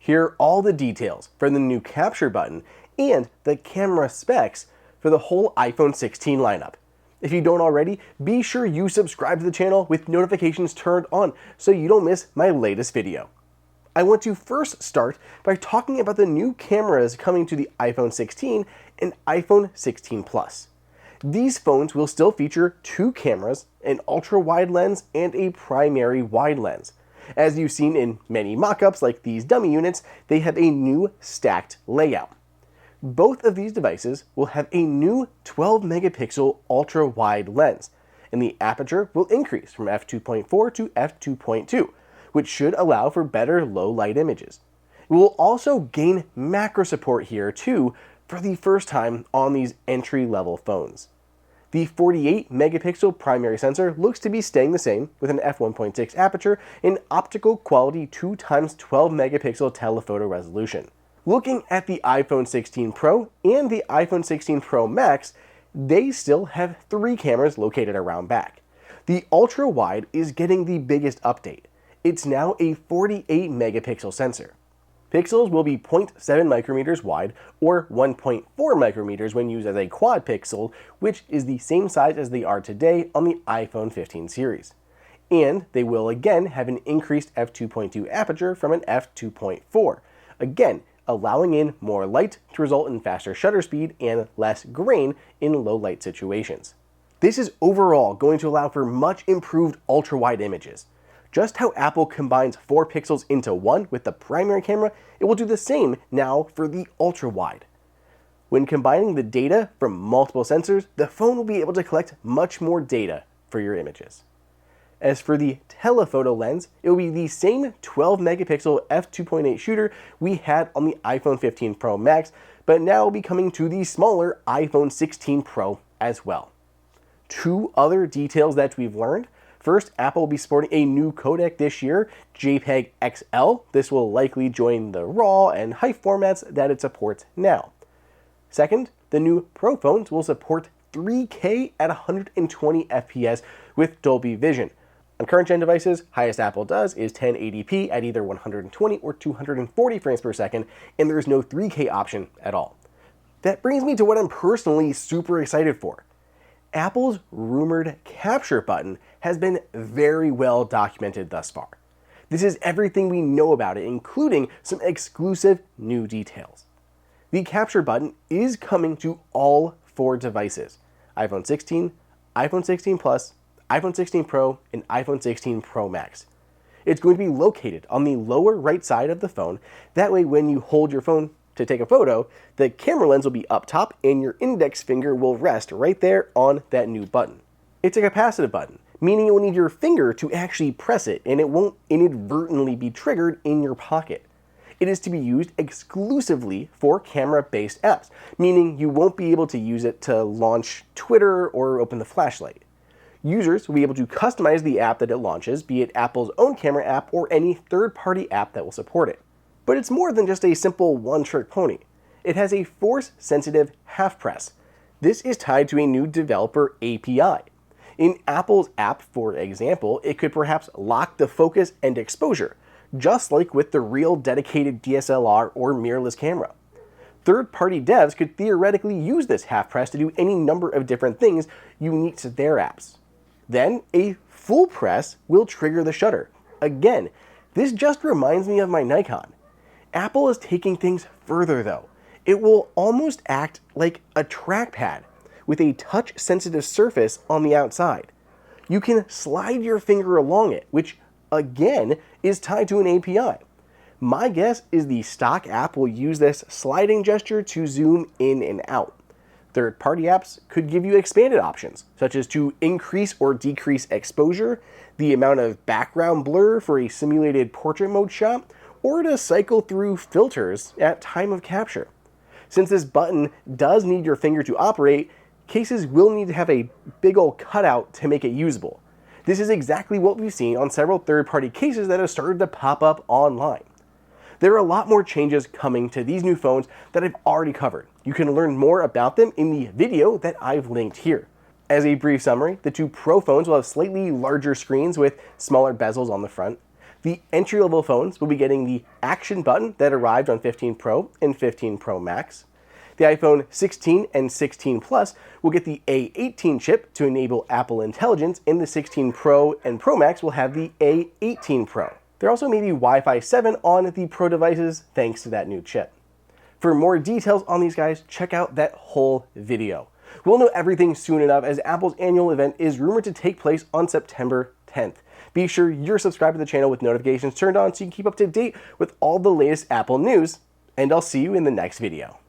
Here are all the details for the new capture button and the camera specs for the whole iPhone 16 lineup. If you don't already, be sure you subscribe to the channel with notifications turned on so you don't miss my latest video. I want to first start by talking about the new cameras coming to the iPhone 16 and iPhone 16 Plus. These phones will still feature two cameras, an ultra-wide lens and a primary wide lens. As you've seen in many mock-ups like these dummy units, they have a new stacked layout. Both of these devices will have a new 12 megapixel ultra-wide lens, and the aperture will increase from f2.4 to f2.2, which should allow for better low-light images. We will also gain macro support here too for the first time on these entry-level phones. The 48 megapixel primary sensor looks to be staying the same with an f1.6 aperture and optical quality 2x 12 megapixel telephoto resolution. Looking at the iPhone 16 Pro and the iPhone 16 Pro Max, they still have three cameras located around back. The ultra wide is getting the biggest update. It's now a 48 megapixel sensor. Pixels will be 0.7 micrometers wide or 1.4 micrometers when used as a quad pixel, which is the same size as they are today on the iPhone 15 series. And they will again have an increased f2.2 aperture from an f2.4, again allowing in more light to result in faster shutter speed and less grain in low light situations. This is overall going to allow for much improved ultra-wide images. Just how Apple combines 4 pixels into one with the primary camera, it will do the same now for the ultra-wide. When combining the data from multiple sensors, the phone will be able to collect much more data for your images. As for the telephoto lens, it will be the same 12 megapixel f2.8 shooter we had on the iPhone 15 Pro Max, but now will be coming to the smaller iPhone 16 Pro as well. Two other details that we've learned. First, Apple will be supporting a new codec this year, JPEG XL. This will likely join the RAW and HEIF formats that it supports now. Second, the new Pro phones will support 3K at 120 FPS with Dolby Vision. On current gen devices, highest Apple does is 1080p at either 120 or 240 frames per second, and there is no 3K option at all. That brings me to what I'm personally super excited for. Apple's rumored capture button has been very well documented thus far. This is everything we know about it, including some exclusive new details. The capture button is coming to all 4 devices: iPhone 16, iPhone 16 Plus, iPhone 16 Pro, and iPhone 16 Pro Max. It's going to be located on the lower right side of the phone. That way when you hold your phone to take a photo, the camera lens will be up top and your index finger will rest right there on that new button. It's a capacitive button, meaning you will need your finger to actually press it and it won't inadvertently be triggered in your pocket. It is to be used exclusively for camera-based apps, meaning you won't be able to use it to launch Twitter or open the flashlight. Users will be able to customize the app that it launches, be it Apple's own camera app or any third-party app that will support it. But it's more than just a simple one-trick pony. It has a force-sensitive half press. This is tied to a new developer API. In Apple's app, for example, it could perhaps lock the focus and exposure, just like with the real dedicated DSLR or mirrorless camera. Third-party devs could theoretically use this half press to do any number of different things unique to their apps. Then a full press will trigger the shutter. Again, this just reminds me of my Nikon. Apple is taking things further though. It will almost act like a trackpad with a touch-sensitive surface on the outside. You can slide your finger along it, which again is tied to an API. My guess is the stock app will use this sliding gesture to zoom in and out. Third-party apps could give you expanded options, such as to increase or decrease exposure, the amount of background blur for a simulated portrait mode shot, or to cycle through filters at time of capture. Since this button does need your finger to operate, cases will need to have a big ol' cutout to make it usable. This is exactly what we've seen on several third-party cases that have started to pop up online. There are a lot more changes coming to these new phones that I've already covered. You can learn more about them in the video that I've linked here. As a brief summary, the two Pro phones will have slightly larger screens with smaller bezels on the front. The entry-level phones will be getting the Action button that arrived on 15 Pro and 15 Pro Max. The iPhone 16 and 16 Plus will get the A18 chip to enable Apple Intelligence, and the 16 Pro and Pro Max will have the A18 Pro. There also may be Wi-Fi 7 on the Pro devices thanks to that new chip. For more details on these guys, check out that whole video. We'll know everything soon enough, as Apple's annual event is rumored to take place on September 10th. Be sure you're subscribed to the channel with notifications turned on so you can keep up to date with all the latest Apple news, and I'll see you in the next video.